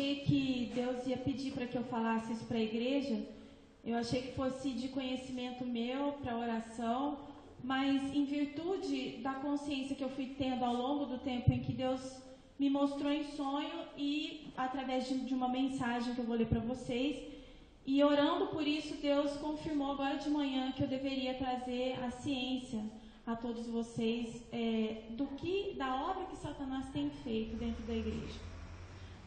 Que Deus ia pedir para que eu falasse isso para a igreja. Eu achei que fosse de conhecimento meu, para oração, mas em virtude da consciência que eu fui tendo ao longo do tempo em que Deus me mostrou em sonho e através de uma mensagem que eu vou ler para vocês, e orando por isso, Deus confirmou agora de manhã que eu deveria trazer a ciência a todos vocês da obra que Satanás tem feito dentro da igreja.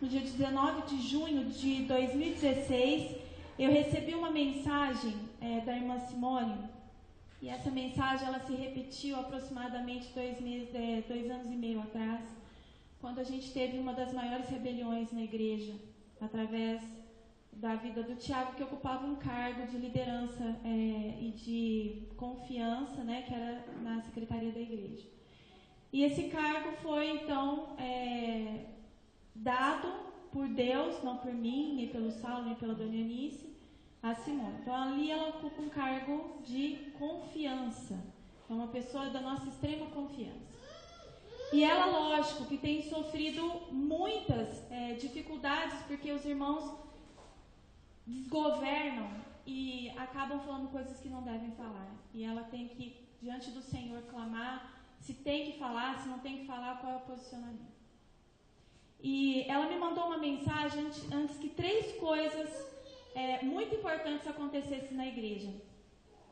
No dia 19 de junho de 2016, eu recebi uma mensagem da irmã Simone, e essa mensagem ela se repetiu aproximadamente 2 anos e meio atrás, quando a gente teve uma das maiores rebeliões na igreja, através da vida do Tiago, que ocupava um cargo de liderança e de confiança, né, que era na secretaria da igreja. E esse cargo foi, então, dado por Deus, não por mim, nem pelo Saulo, nem pela Dona Eunice, a Simone. Então, ali ela ocupa um cargo de confiança. É uma pessoa da nossa extrema confiança. E ela, lógico, que tem sofrido muitas dificuldades, porque os irmãos desgovernam e acabam falando coisas que não devem falar. E ela tem que, diante do Senhor, clamar se tem que falar, se não tem que falar, qual é o posicionamento. E ela me mandou uma mensagem antes que 3 coisas muito importantes acontecessem na igreja.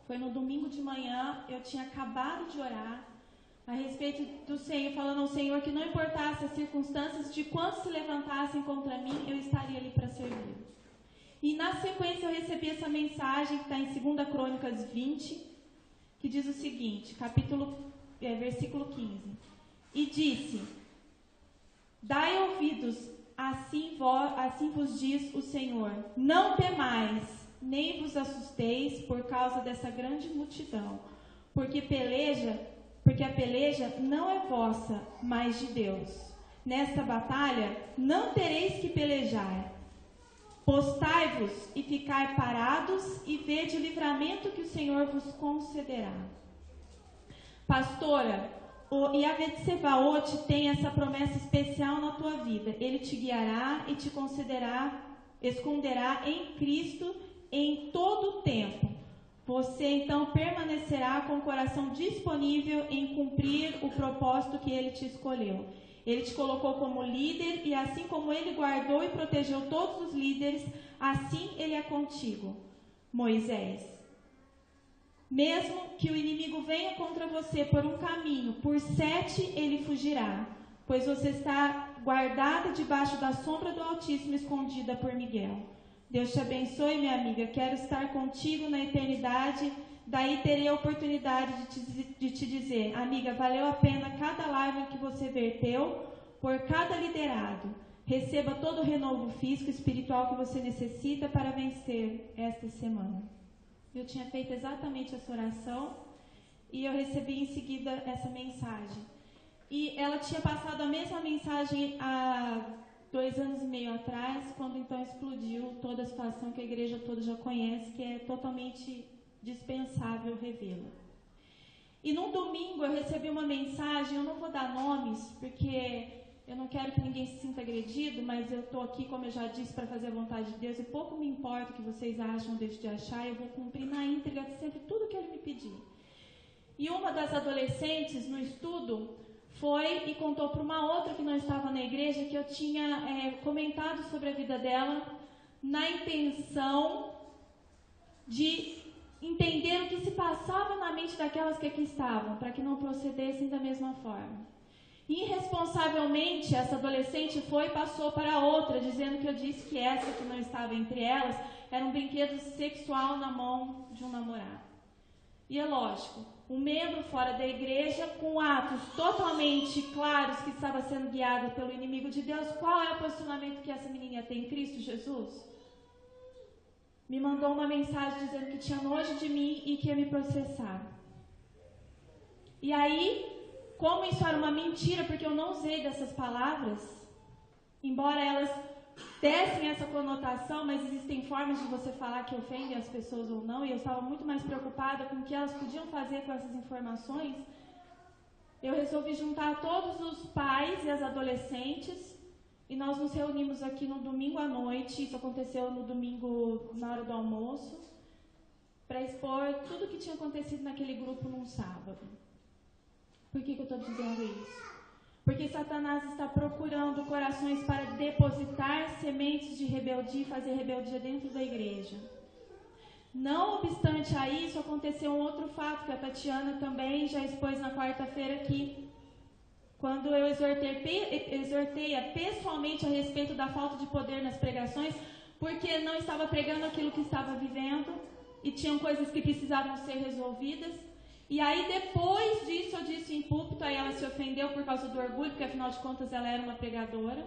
Foi no domingo de manhã, eu tinha acabado de orar a respeito do Senhor, falando ao Senhor que não importasse as circunstâncias, de quantos se levantassem contra mim, eu estaria ali para servir. E na sequência eu recebi essa mensagem que está em 2 Crônicas 20, que diz o seguinte, versículo 15. E disse: dai ouvidos, assim vos diz o Senhor, não temais, nem vos assusteis por causa dessa grande multidão, porque a peleja não é vossa, mas de Deus. Nesta batalha não tereis que pelejar. Postai-vos e ficai parados e vede o livramento que o Senhor vos concederá. Pastora, o Yahvé Tsebaote tem essa promessa especial na tua vida. Ele te guiará e te esconderá em Cristo em todo o tempo. Você então permanecerá com o coração disponível em cumprir o propósito que Ele te escolheu. Ele te colocou como líder e assim como Ele guardou e protegeu todos os líderes, assim Ele é contigo. Moisés, mesmo que o inimigo venha contra você por um caminho, por 7 ele fugirá, pois você está guardada debaixo da sombra do Altíssimo, escondida por Miguel. Deus te abençoe, minha amiga. Quero estar contigo na eternidade. Daí terei a oportunidade de te dizer, amiga, valeu a pena cada lágrima que você verteu por cada liderado. Receba todo o renovo físico e espiritual que você necessita para vencer esta semana. Eu tinha feito exatamente essa oração e eu recebi em seguida essa mensagem. E ela tinha passado a mesma mensagem há 2 anos e meio atrás, quando então explodiu toda a situação que a igreja toda já conhece, que é totalmente dispensável revê-la. E num domingo eu recebi uma mensagem, eu não vou dar nomes, porque eu não quero que ninguém se sinta agredido, mas eu estou aqui, como eu já disse, para fazer a vontade de Deus, e pouco me importa o que vocês acham ou deixam de achar, eu vou cumprir na íntegra sempre tudo que Ele me pedir. E uma das adolescentes no estudo foi e contou para uma outra que não estava na igreja que eu tinha comentado sobre a vida dela na intenção de entender o que se passava na mente daquelas que aqui estavam, para que não procedessem da mesma forma. Irresponsavelmente, essa adolescente foi e passou para a outra, dizendo que eu disse que essa que não estava entre elas era um brinquedo sexual na mão de um namorado. E é lógico, um membro fora da igreja, com atos totalmente claros que estava sendo guiado pelo inimigo de Deus, qual é o posicionamento que essa menina tem em Cristo Jesus? Me mandou uma mensagem dizendo que tinha nojo de mim e que ia me processar. E aí, como isso era uma mentira, porque eu não usei dessas palavras, embora elas dessem essa conotação, mas existem formas de você falar que ofendem as pessoas ou não, e eu estava muito mais preocupada com o que elas podiam fazer com essas informações, eu resolvi juntar todos os pais e as adolescentes e nós nos reunimos aqui no domingo à noite, isso aconteceu no domingo na hora do almoço, para expor tudo o que tinha acontecido naquele grupo num sábado. Por que eu estou dizendo isso? Porque Satanás está procurando corações para depositar sementes de rebeldia e fazer rebeldia dentro da igreja. Não obstante a isso, aconteceu um outro fato que a Tatiana também já expôs na quarta-feira aqui. Quando eu exortei-a pessoalmente a respeito da falta de poder nas pregações, porque não estava pregando aquilo que estava vivendo e tinham coisas que precisavam ser resolvidas. E aí depois disso eu disse em púlpito, aí ela se ofendeu por causa do orgulho, porque afinal de contas ela era uma pregadora.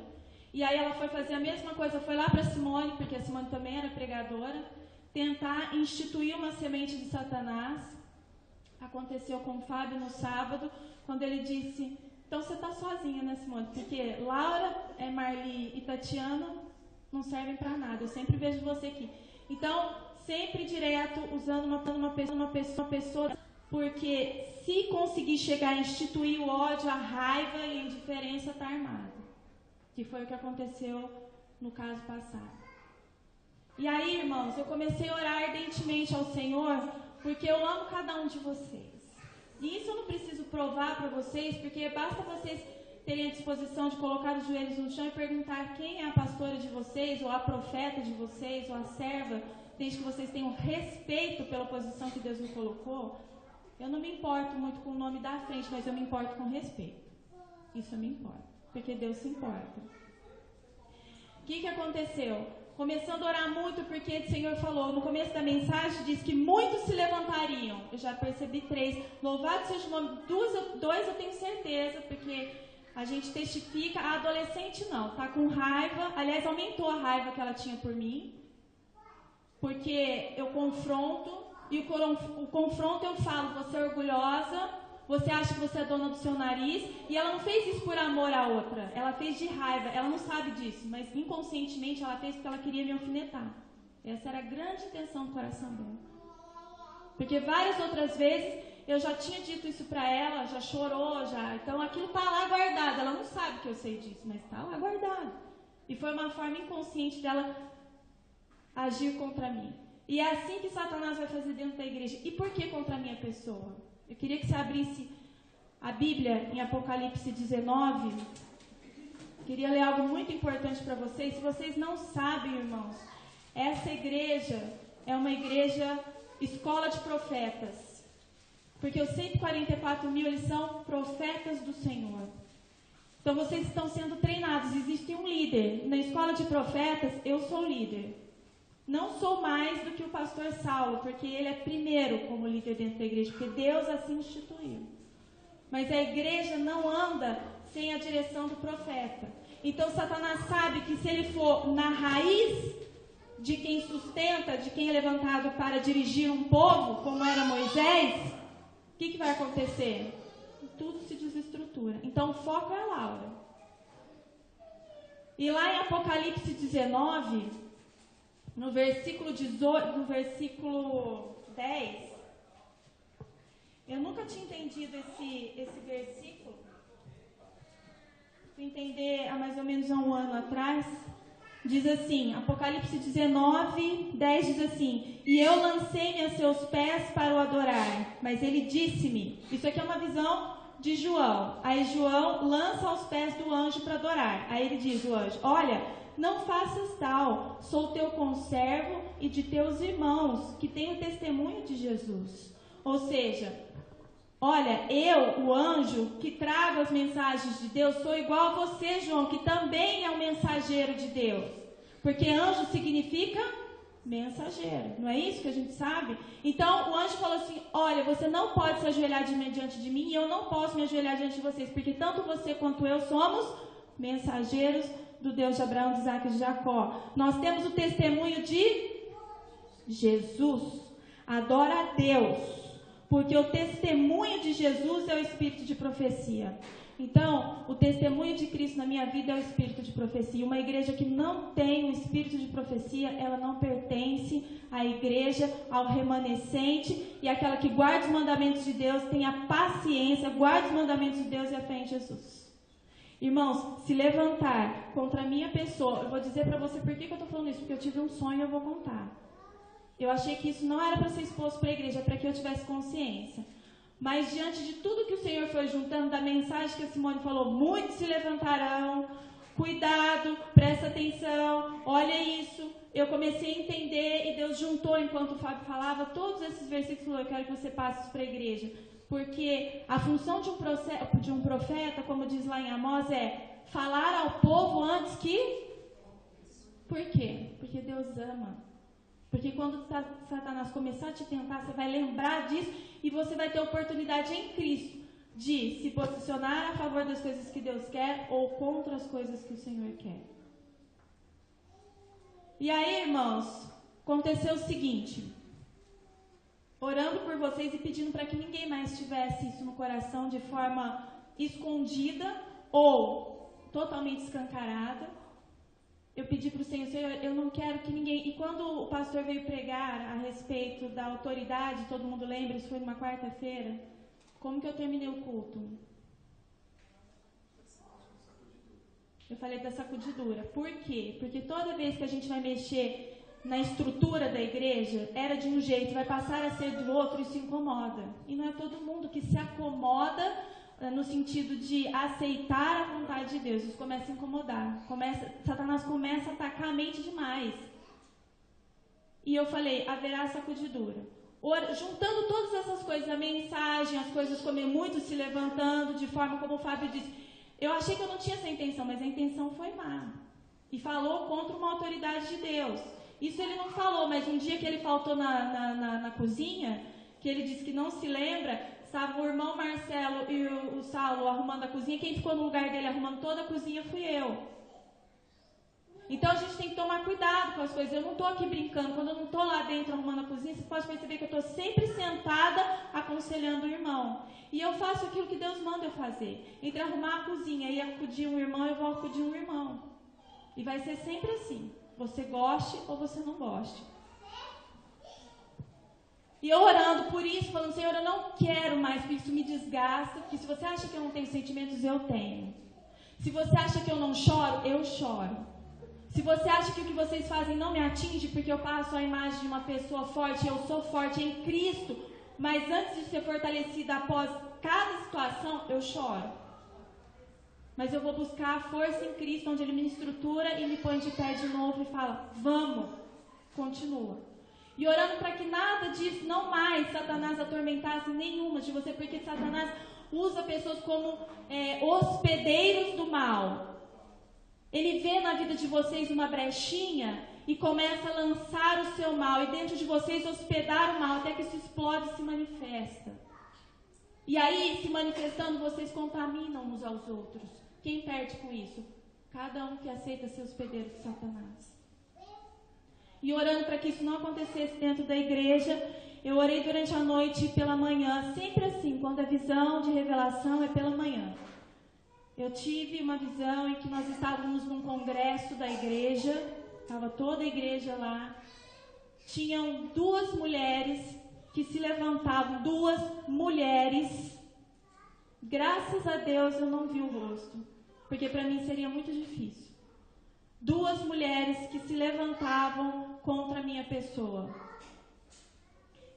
E aí ela foi fazer a mesma coisa, foi lá para Simone, porque a Simone também era pregadora, tentar instituir uma semente de Satanás. Aconteceu com o Fábio no sábado, quando ele disse, então você está sozinha, né, Simone? Porque Laura, Marli e Tatiana não servem para nada, eu sempre vejo você aqui. Então, sempre direto, usando uma pessoa, porque se conseguir chegar a instituir o ódio, a raiva e a indiferença, está armado. Que foi o que aconteceu no caso passado. E aí, irmãos, eu comecei a orar ardentemente ao Senhor, porque eu amo cada um de vocês. E isso eu não preciso provar para vocês, porque basta vocês terem a disposição de colocar os joelhos no chão e perguntar quem é a pastora de vocês, ou a profeta de vocês, ou a serva, desde que vocês tenham respeito pela posição que Deus me colocou. Eu não me importo muito com o nome da frente, mas eu me importo com respeito. Isso eu me importo, porque Deus se importa. O que aconteceu? Começando a orar muito, porque o Senhor falou, no começo da mensagem, diz que muitos se levantariam. Eu já percebi 3. Louvado seja o nome. 2 eu tenho certeza, porque a gente testifica. A adolescente não, está com raiva. Aliás, aumentou a raiva que ela tinha por mim. Porque eu confronto. E o confronto eu falo, você é orgulhosa, você acha que você é dona do seu nariz, e ela não fez isso por amor à outra, ela fez de raiva, ela não sabe disso, mas inconscientemente ela fez porque ela queria me alfinetar. Essa era a grande intenção do coração dela. Porque várias outras vezes eu já tinha dito isso para ela, já chorou, então aquilo está lá guardado, ela não sabe que eu sei disso, mas está lá guardado. E foi uma forma inconsciente dela agir contra mim. E é assim que Satanás vai fazer dentro da igreja. E por que contra a minha pessoa? Eu queria que você abrisse a Bíblia em Apocalipse 19. Queria ler algo muito importante para vocês. Se vocês não sabem, irmãos, essa igreja é uma igreja escola de profetas. Porque os 144 mil, eles são profetas do Senhor. Então vocês estão sendo treinados. Existe um líder. Na escola de profetas, eu sou líder. Não sou mais do que o pastor Saulo, porque ele é primeiro como líder dentro da igreja, porque Deus assim instituiu. Mas a igreja não anda sem a direção do profeta. Então Satanás sabe que se ele for na raiz de quem sustenta, de quem é levantado para dirigir um povo, como era Moisés, o que vai acontecer? Tudo se desestrutura. Então o foco é a Laura. E lá em Apocalipse 19... No versículo 18, no versículo 10, eu nunca tinha entendido esse versículo. Fui entender há mais ou menos um ano atrás. Diz assim, Apocalipse 19, 10 diz assim, e eu lancei-me a seus pés para o adorar, mas ele disse-me, isso aqui é uma visão de João. Aí João lança aos pés do anjo para adorar. Aí ele diz, o anjo, olha... Não faças tal, sou teu conservo e de teus irmãos, que têm o testemunho de Jesus. Ou seja, olha, eu, o anjo, que trago as mensagens de Deus, sou igual a você, João, que também é um mensageiro de Deus. Porque anjo significa mensageiro, não é isso que a gente sabe? Então, o anjo falou assim, olha, você não pode se ajoelhar diante de mim, e eu não posso me ajoelhar diante de vocês, porque tanto você quanto eu somos mensageiros do Deus de Abraão, de Isaac e de Jacó. Nós temos o testemunho de Jesus. Adora a Deus, porque o testemunho de Jesus é o espírito de profecia. Então, o testemunho de Cristo na minha vida é o espírito de profecia. Uma igreja que não tem o espírito de profecia, ela não pertence à igreja, ao remanescente, e aquela que guarda os mandamentos de Deus, tem a paciência, guarda os mandamentos de Deus e a fé em Jesus. Irmãos, se levantar contra a minha pessoa, eu vou dizer para você por que eu estou falando isso, porque eu tive um sonho e eu vou contar. Eu achei que isso não era para ser exposto para a igreja, para que eu tivesse consciência. Mas diante de tudo que o Senhor foi juntando, da mensagem que a Simone falou, muitos se levantarão, cuidado, presta atenção, olha isso. Eu comecei a entender e Deus juntou, enquanto o Fábio falava, todos esses versículos. Eu quero que você passe isso para a igreja. Porque a função de um profeta, como diz lá em Amós, é falar ao povo antes que... Por quê? Porque Deus ama. Porque quando Satanás começar a te tentar, você vai lembrar disso e você vai ter oportunidade em Cristo de se posicionar a favor das coisas que Deus quer ou contra as coisas que o Senhor quer. E aí, irmãos, aconteceu o seguinte, orando por vocês e pedindo para que ninguém mais tivesse isso no coração de forma escondida ou totalmente escancarada. Eu pedi para o Senhor, eu não quero que ninguém... E quando o pastor veio pregar a respeito da autoridade, todo mundo lembra, isso foi numa quarta-feira, como que eu terminei o culto? Eu falei da sacudidura. Por quê? Porque toda vez que a gente vai mexer na estrutura da igreja, era de um jeito, vai passar a ser do outro, isso incomoda. E não é todo mundo que se acomoda no sentido de aceitar a vontade de Deus. Isso começa a incomodar. Satanás começa a atacar a mente demais. E eu falei, haverá sacudidura. Juntando todas essas coisas, a mensagem, as coisas como muitos se levantando, de forma como o Fábio disse, eu achei que eu não tinha essa intenção, mas a intenção foi má. E falou contra uma autoridade de Deus. Isso ele não falou, mas um dia que ele faltou na cozinha, que ele disse que não se lembra, estava o irmão Marcelo e o Saulo arrumando a cozinha. Quem ficou no lugar dele arrumando toda a cozinha fui eu. Então a gente tem que tomar cuidado com as coisas. Eu não estou aqui brincando. Quando eu não estou lá dentro arrumando a cozinha, você pode perceber que eu estou sempre sentada aconselhando o irmão. E eu faço aquilo que Deus manda eu fazer. Entre arrumar a cozinha e acudir um irmão, eu vou acudir um irmão. E vai ser sempre assim. Você goste ou você não goste. E eu orando por isso, falando, Senhor, eu não quero mais, porque isso me desgasta. Porque se você acha que eu não tenho sentimentos, eu tenho. Se você acha que eu não choro, eu choro. Se você acha que o que vocês fazem não me atinge, porque eu passo a imagem de uma pessoa forte, eu sou forte em Cristo, mas antes de ser fortalecida após cada situação, eu choro. Mas eu vou buscar a força em Cristo, onde Ele me estrutura e me põe de pé de novo e fala, vamos, continua. E orando para que nada disso, não mais Satanás atormentasse nenhuma de você, porque Satanás usa pessoas como hospedeiros do mal. Ele vê na vida de vocês uma brechinha e começa a lançar o seu mal, e dentro de vocês hospedar o mal, até que isso explode e se manifesta. E aí, se manifestando, vocês contaminam uns aos outros. Quem perde com isso? Cada um que aceita ser hospedeiro de Satanás. E orando para que isso não acontecesse dentro da igreja, eu orei durante a noite e pela manhã, sempre assim, quando a visão de revelação é pela manhã. Eu tive uma visão em que nós estávamos num congresso da igreja, estava toda a igreja lá, tinham duas mulheres que se levantavam, duas mulheres, graças a Deus eu não vi o rosto, porque para mim seria muito difícil. Duas mulheres que se levantavam contra a minha pessoa.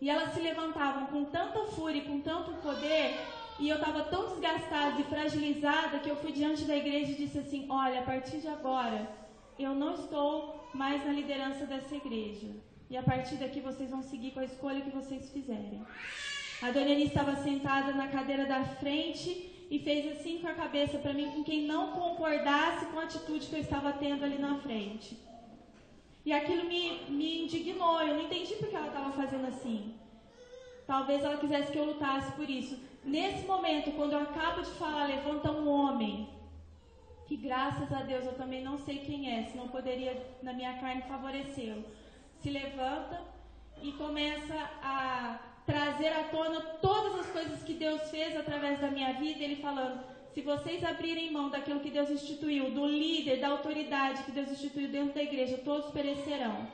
E elas se levantavam com tanta fúria e com tanto poder, e eu estava tão desgastada e fragilizada que eu fui diante da igreja e disse assim, olha, a partir de agora, eu não estou mais na liderança dessa igreja. E a partir daqui vocês vão seguir com a escolha que vocês fizerem. A dona Ani estava sentada na cadeira da frente e fez assim com a cabeça para mim, com quem não concordasse com a atitude que eu estava tendo ali na frente. E aquilo me indignou, eu não entendi por que ela estava fazendo assim. Talvez ela quisesse que eu lutasse por isso. Nesse momento, quando eu acabo de falar, levanta um homem, que graças a Deus eu também não sei quem é, senão poderia na minha carne favorecê-lo. Se levanta e começa a trazer à tona todas as coisas que Deus fez através da minha vida, ele falando, se vocês abrirem mão daquilo que Deus instituiu, do líder, da autoridade que Deus instituiu dentro da igreja, todos perecerão.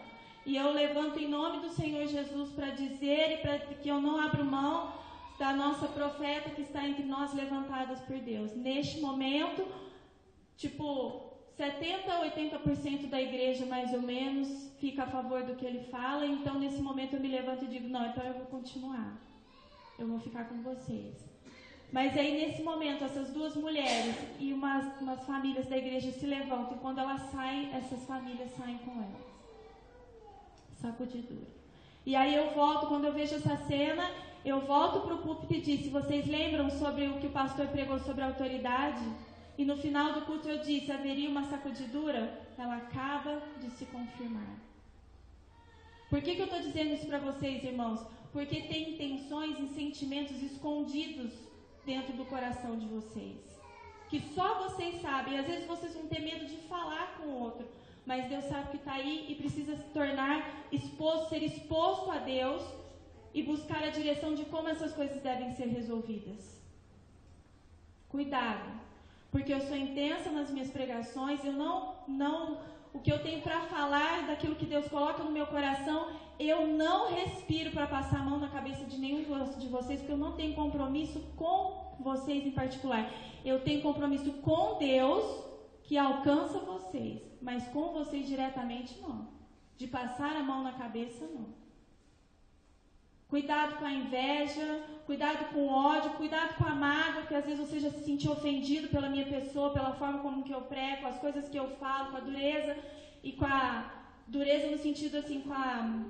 E eu levanto em nome do Senhor Jesus para dizer e para que eu não abro mão da nossa profeta que está entre nós levantadas por Deus. Neste momento, tipo, 70% a 80% da igreja, mais ou menos, fica a favor do que ele fala, então nesse momento eu me levanto e digo, não, então eu vou continuar. Eu vou ficar com vocês. Mas aí nesse momento, essas duas mulheres e umas famílias da igreja se levantam, e quando elas saem, essas famílias saem com elas. Sacudidura. E aí eu volto, quando eu vejo essa cena, eu volto para o púlpito e disse, vocês lembram sobre o que o pastor pregou sobre a autoridade? E no final do culto eu disse, haveria uma sacudidura? Ela acaba de se confirmar. Por que eu estou dizendo isso para vocês, irmãos? Porque tem intenções e sentimentos escondidos dentro do coração de vocês, que só vocês sabem. Às vezes vocês vão ter medo de falar com o outro, mas Deus sabe que está aí e precisa se tornar exposto, ser exposto a Deus e buscar a direção de como essas coisas devem ser resolvidas. Cuidado, porque eu sou intensa nas minhas pregações, eu não o que eu tenho para falar, daquilo que Deus coloca no meu coração, eu não respiro para passar a mão na cabeça de nenhum de vocês, porque eu não tenho compromisso com vocês em particular. Eu tenho compromisso com Deus, que alcança vocês, mas com vocês diretamente não. De passar a mão na cabeça, não. Cuidado com a inveja, cuidado com o ódio, cuidado com a mágoa, porque às vezes você já se sentiu ofendido pela minha pessoa, pela forma como que eu prego, as coisas que eu falo, com a dureza, e com a dureza no sentido assim, com a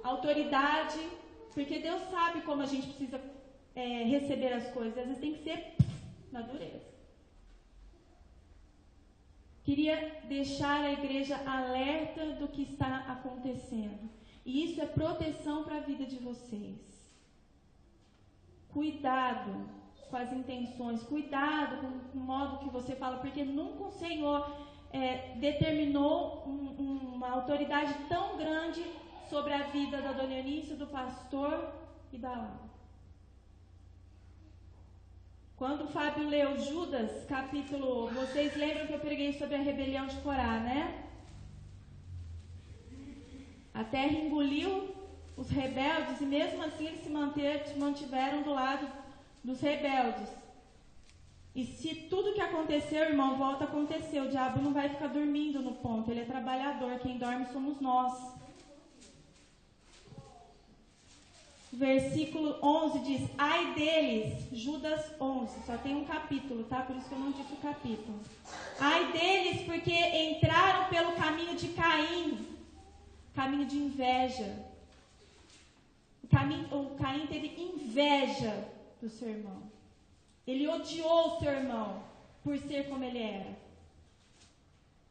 autoridade, porque Deus sabe como a gente precisa receber as coisas, às vezes tem que ser na dureza. Queria deixar a igreja alerta do que está acontecendo. E isso é proteção para a vida de vocês. Cuidado com as intenções, cuidado com o modo que você fala, porque nunca o Senhor determinou uma autoridade tão grande sobre a vida da dona Eunice, do pastor e da Laura. Quando o Fábio leu Judas, capítulo... Vocês lembram que eu preguei sobre a rebelião de Corá, né? A terra engoliu os rebeldes e mesmo assim eles se mantiveram do lado dos rebeldes. E se tudo que aconteceu, irmão, volta a acontecer. O diabo não vai ficar dormindo no ponto, ele é trabalhador, quem dorme somos nós. Versículo 11 diz, ai deles, Judas 11, só tem um capítulo, tá? Por isso que eu não disse o capítulo. Ai deles, porque entraram pelo caminho de Caim, caminho de inveja. O Caim teve inveja do seu irmão. Ele odiou o seu irmão por ser como ele era.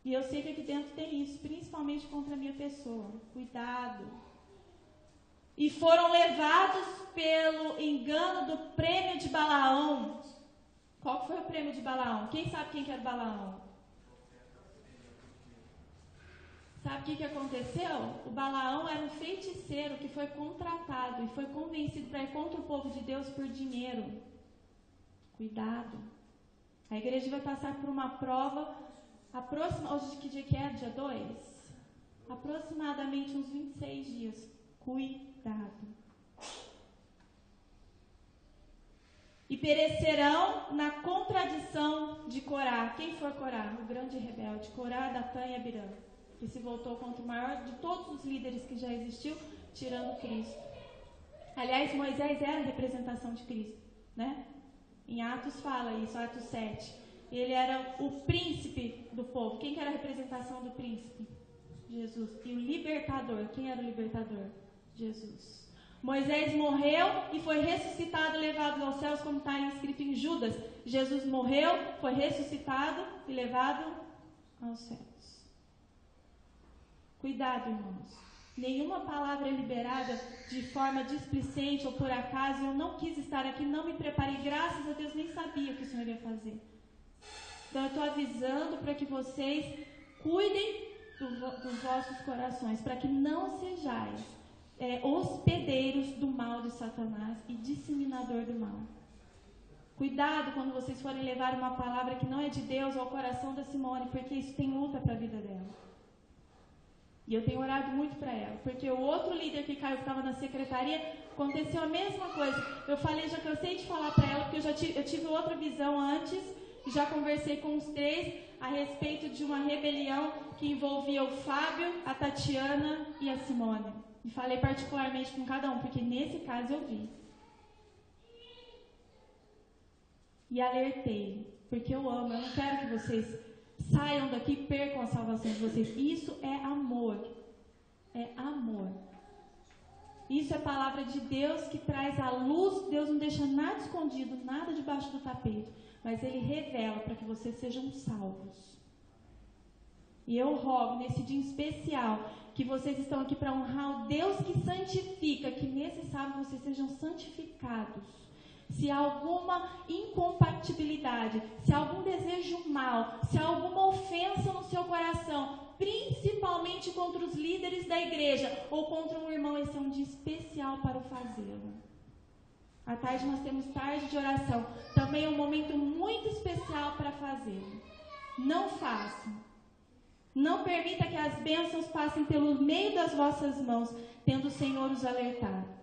E eu sei que aqui dentro tem isso, principalmente contra a minha pessoa. Cuidado. E foram levados pelo engano do prêmio de Balaão. Qual foi o prêmio de Balaão? Quem sabe quem que era Balaão? Sabe o que aconteceu? O Balaão era um feiticeiro que foi contratado e foi convencido para ir contra o povo de Deus por dinheiro. Cuidado. A igreja vai passar por uma prova. Hoje que dia que é? Dia 2? Aproximadamente uns 26 dias. Cuidado. E perecerão na contradição de Corá. Quem foi Corá? O grande rebelde. Corá, Datã e Abirã. Que se voltou contra o maior de todos os líderes que já existiu, tirando Cristo. Aliás, Moisés era a representação de Cristo, né? Em Atos fala isso, Atos 7. Ele era o príncipe do povo. Quem que era a representação do príncipe? Jesus. E o libertador. Quem era o libertador? Jesus. Moisés morreu e foi ressuscitado e levado aos céus, como está escrito em Judas. Jesus morreu, foi ressuscitado e levado aos céus. Cuidado, irmãos. Nenhuma palavra é liberada de forma displicente ou por acaso. Eu não quis estar aqui, não me preparei. Graças a Deus, nem sabia o que o Senhor ia fazer. Então, eu estou avisando para que vocês cuidem dos vossos corações, para que não sejais hospedeiros do mal de Satanás e disseminador do mal. Cuidado quando vocês forem levar uma palavra que não é de Deus ao coração da Simone, porque isso tem luta para a vida dela. E eu tenho orado muito para ela, porque o outro líder que caiu, que estava na secretaria, aconteceu a mesma coisa. Eu falei, já cansei de falar para ela, porque eu tive outra visão antes, Já conversei com os 3 a respeito de uma rebelião que envolvia o Fábio, a Tatiana e a Simone. E falei particularmente com cada um, porque nesse caso eu vi. E alertei, porque eu amo, eu não quero que vocês saiam daqui e percam a salvação de vocês. Isso é amor. É amor. Isso é palavra de Deus que traz a luz. Deus não deixa nada escondido, nada debaixo do tapete. Mas Ele revela para que vocês sejam salvos. E eu rogo, nesse dia especial, que vocês estão aqui para honrar o Deus que santifica, que nesse sábado vocês sejam santificados. Se há alguma incompatibilidade, se há algum desejo mal, se há alguma ofensa no seu coração, principalmente contra os líderes da igreja ou contra um irmão, esse é um dia especial para o fazê-lo. À tarde nós temos tarde de oração, também é um momento muito especial para fazê-lo. Não façam. Não permita que as bênçãos passem pelo meio das vossas mãos, tendo o Senhor os alertado.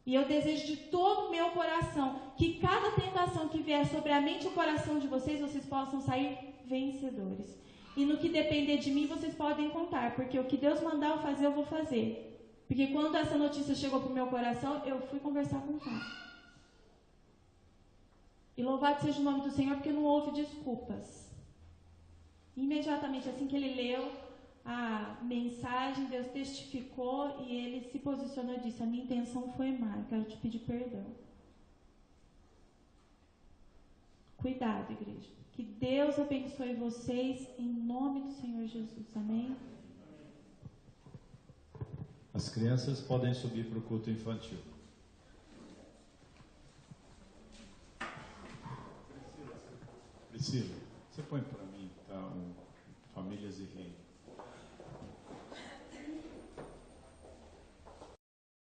E eu desejo de todo o meu coração que cada tentação que vier sobre a mente e o coração de vocês, vocês possam sair vencedores. E no que depender de mim, vocês podem contar, porque o que Deus mandar eu fazer, eu vou fazer. Porque quando essa notícia chegou para o meu coração, eu fui conversar com o Pai. E louvado seja o nome do Senhor, porque não houve desculpas. Imediatamente, assim que ele leu a mensagem, Deus testificou e ele se posicionou e disse: a minha intenção foi má, eu quero te pedir perdão. Cuidado, igreja. Que Deus abençoe vocês em nome do Senhor Jesus. Amém? As crianças podem subir para o culto infantil. Priscila, você põe para mim, tá? Famílias e Reino.